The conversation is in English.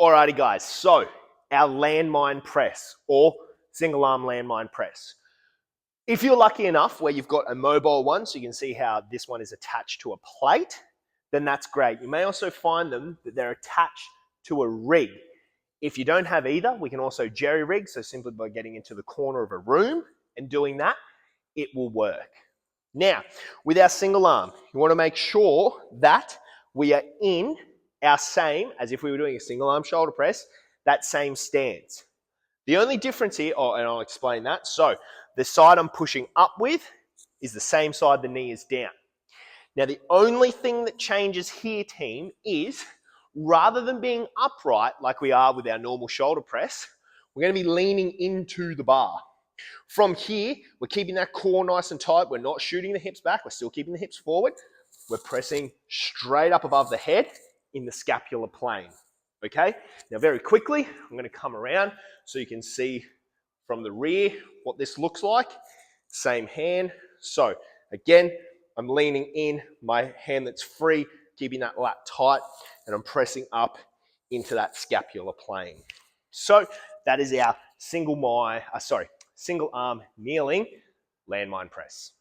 Alrighty guys, so our landmine press or single arm landmine press. If you're lucky enough where you've got a mobile one, so you can see how this one is attached to a plate, then that's great. You may also find them that they're attached to a rig. If you don't have either, we can also jerry rig, so simply by getting into the corner of a room and doing that, it will work. Now, with our single arm, you want to make sure that we are in our same, as if we were doing a single arm shoulder press, that same stance. The only difference here, and I'll explain that. So the side I'm pushing up with is the same side the knee is down. Now the only thing that changes here, team, is rather than being upright like we are with our normal shoulder press, we're going to be leaning into the bar. From here, we're keeping that core nice and tight. We're not shooting the hips back. We're still keeping the hips forward. We're pressing straight up above the head in the scapular plane. Okay? Now very quickly, I'm going to come around so you can see from the rear what this looks like. Same hand. So again, I'm leaning in, my hand that's free, keeping that lat tight, and I'm pressing up into that scapular plane. So that is our single arm kneeling landmine press.